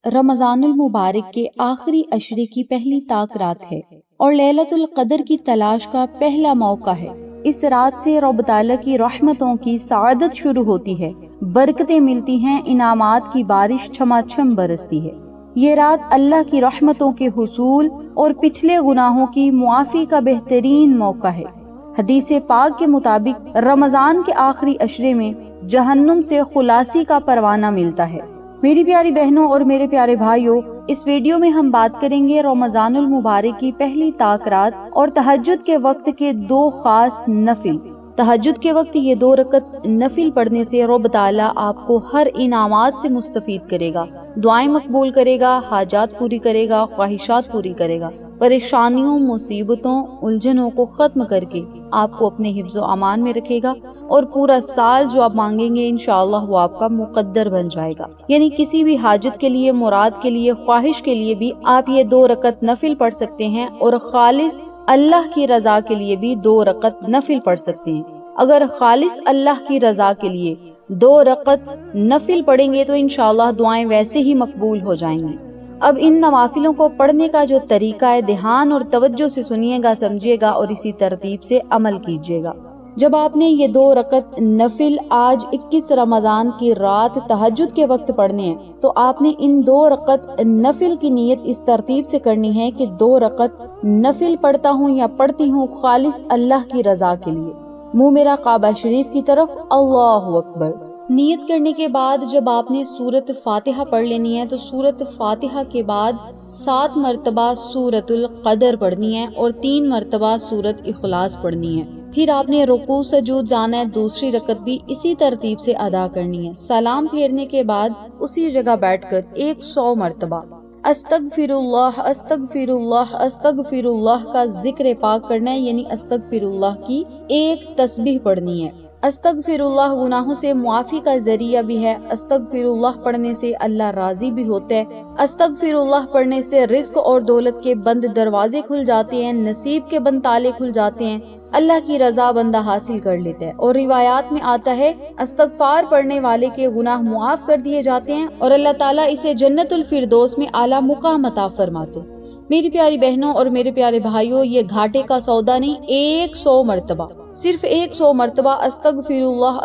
رمضان المبارک کے آخری عشرے کی پہلی طاق رات ہے اور لیلۃ القدر کی تلاش کا پہلا موقع ہے۔ اس رات سے رب تعالیٰ کی رحمتوں کی سعادت شروع ہوتی ہے، برکتیں ملتی ہیں، انعامات کی بارش چھما چھم برستی ہے۔ یہ رات اللہ کی رحمتوں کے حصول اور پچھلے گناہوں کی معافی کا بہترین موقع ہے۔ حدیث پاک کے مطابق رمضان کے آخری عشرے میں جہنم سے خلاصی کا پروانہ ملتا ہے۔ میری پیاری بہنوں اور میرے پیارے بھائیوں، اس ویڈیو میں ہم بات کریں گے رمضان المبارک کی پہلی طاق رات اور تہجد کے وقت کے دو خاص نفل۔ تہجد کے وقت یہ 2 رکعت نفل پڑھنے سے رب تعالیٰ آپ کو ہر انعامات سے مستفید کرے گا، دعائیں مقبول کرے گا، حاجات پوری کرے گا، خواہشات پوری کرے گا، پریشانیوں، مصیبتوں، الجھنوں کو ختم کر کے آپ کو اپنے حفظ و امان میں رکھے گا اور پورا سال جو آپ مانگیں گے انشاءاللہ وہ آپ کا مقدر بن جائے گا۔ یعنی کسی بھی حاجت کے لیے، مراد کے لیے، خواہش کے لیے بھی آپ یہ 2 رکعت نفل پڑھ سکتے ہیں اور خالص اللہ کی رضا کے لیے بھی 2 رکعت نفل پڑھ سکتے ہیں۔ اگر خالص اللہ کی رضا کے لیے 2 رکعت نفل پڑھیں گے تو انشاءاللہ دعائیں ویسے ہی مقبول ہو جائیں گی۔ اب ان نوافلوں کو پڑھنے کا جو طریقہ ہے، دھیان اور توجہ سے سنیے گا، سمجھیے گا اور اسی ترتیب سے عمل کیجیے گا۔ جب آپ نے یہ 2 رکعت نفل آج 21 رمضان کی رات تہجد کے وقت پڑھنے ہیں تو آپ نے ان 2 رکعت نفل کی نیت اس ترتیب سے کرنی ہے کہ 2 رکعت نفل پڑھتا ہوں یا پڑھتی ہوں خالص اللہ کی رضا کے لیے، منہ میرا کعبہ شریف کی طرف، اللہ اکبر۔ نیت کرنے کے بعد جب آپ نے سورۃ فاتحہ پڑھ لینی ہے تو سورۃ فاتحہ کے بعد 7 مرتبہ سورۃ القدر پڑھنی ہے اور 3 مرتبہ سورۃ اخلاص پڑھنی ہے۔ پھر آپ نے رکوع سجود جانا ہے، دوسری رکعت بھی اسی ترتیب سے ادا کرنی ہے۔ سلام پھیرنے کے بعد اسی جگہ بیٹھ کر 100 مرتبہ استغفر اللہ استغفر اللہ استغفر اللہ کا ذکر پاک کرنا ہے، یعنی استغفر اللہ کی 1 تسبیح پڑھنی ہے۔ استغفر اللہ گناہوں سے معافی کا ذریعہ بھی ہے، استغفر اللہ پڑھنے سے اللہ راضی بھی ہوتا ہے، استغفر اللہ پڑھنے سے رزق اور دولت کے بند دروازے کھل جاتے ہیں، نصیب کے بند تالے کھل جاتے ہیں، اللہ کی رضا بندہ حاصل کر لیتا ہے۔ اور روایات میں آتا ہے استغفار پڑھنے والے کے گناہ معاف کر دیے جاتے ہیں اور اللہ تعالیٰ اسے جنت الفردوس میں اعلیٰ مقام عطا فرماتے ہیں۔ میری پیاری بہنوں اور میرے پیارے بھائیوں، یہ گھاٹے کا سودا نہیں، 100 مرتبہ، صرف 100 مرتبہ استغفر اللہ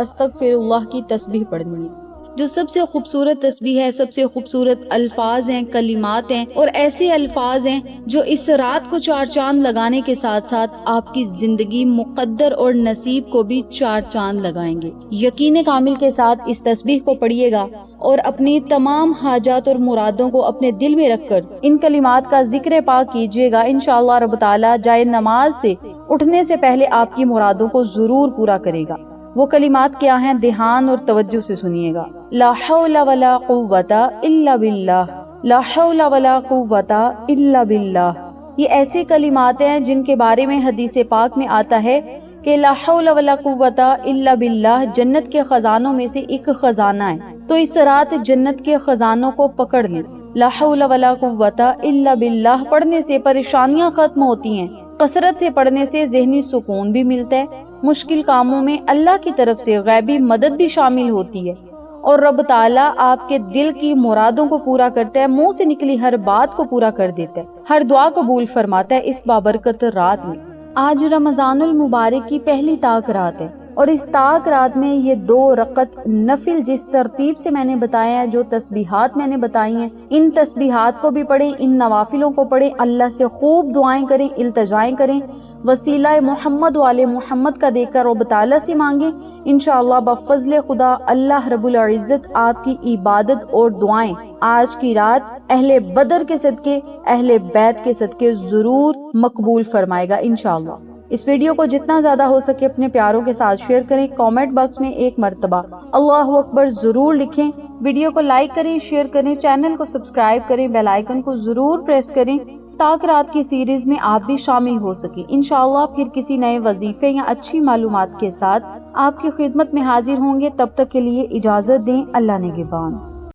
استغفر اللہ کی تسبیح پڑھنی ہے۔ جو سب سے خوبصورت تسبیح ہے، سب سے خوبصورت الفاظ ہیں، کلمات ہیں اور ایسے الفاظ ہیں جو اس رات کو 4 چاند لگانے کے ساتھ ساتھ آپ کی زندگی، مقدر اور نصیب کو بھی 4 چاند لگائیں گے۔ یقین کامل کے ساتھ اس تسبیح کو پڑھیے گا اور اپنی تمام حاجات اور مرادوں کو اپنے دل میں رکھ کر ان کلمات کا ذکر پاک کیجیے گا۔ انشاءاللہ رب تعالیٰ جائے نماز سے اٹھنے سے پہلے آپ کی مرادوں کو ضرور پورا کرے گا۔ وہ کلمات کیا ہیں؟ دھیان اور توجہ سے سنیے گا۔ لا حول ولا قوت الا باللہ، لا حول ولا قوت الا باللہ۔ یہ ایسے کلمات ہیں جن کے بارے میں حدیث پاک میں آتا ہے کہ لا حول ولا قوت الا باللہ جنت کے خزانوں میں سے ایک خزانہ ہے، تو اس رات جنت کے خزانوں کو پکڑ لیں۔ لا حول ولا قوت الا باللہ پڑھنے سے پریشانیاں ختم ہوتی ہیں، کثرت سے پڑھنے سے ذہنی سکون بھی ملتا ہے، مشکل کاموں میں اللہ کی طرف سے غیبی مدد بھی شامل ہوتی ہے اور رب تعالیٰ آپ کے دل کی مرادوں کو پورا کرتا ہے، منہ سے نکلی ہر بات کو پورا کر دیتا ہے، ہر دعا قبول فرماتا ہے اس بابرکت رات میں۔ آج رمضان المبارک کی پہلی طاق رات ہے اور اس طاق رات میں یہ 2 رکعت نفل جس ترتیب سے میں نے بتایا ہے، جو تسبیحات میں نے بتائی ہیں، ان تسبیحات کو بھی پڑھیں، ان نوافلوں کو پڑھیں، اللہ سے خوب دعائیں کریں، التجائیں کریں، وسیلہ محمد والے محمد کا دیکھ کر رب تعالیٰ سے مانگیں۔ انشاءاللہ بفضل خدا اللہ رب العزت آپ کی عبادت اور دعائیں آج کی رات اہل بدر کے صدقے، اہل بیت کے صدقے ضرور مقبول فرمائے گا انشاءاللہ۔ اس ویڈیو کو جتنا زیادہ ہو سکے اپنے پیاروں کے ساتھ شیئر کریں، کامنٹ باکس میں 1 مرتبہ اللہ اکبر ضرور لکھیں، ویڈیو کو لائک کریں، شیئر کریں، چینل کو سبسکرائب کریں، بیل آئیکن کو ضرور پریس کریں طاق رات کی سیریز میں آپ بھی شامل ہو سکیں۔ انشاءاللہ پھر کسی نئے وظیفے یا اچھی معلومات کے ساتھ آپ کی خدمت میں حاضر ہوں گے، تب تک کے لیے اجازت دیں، اللہ نگہبان۔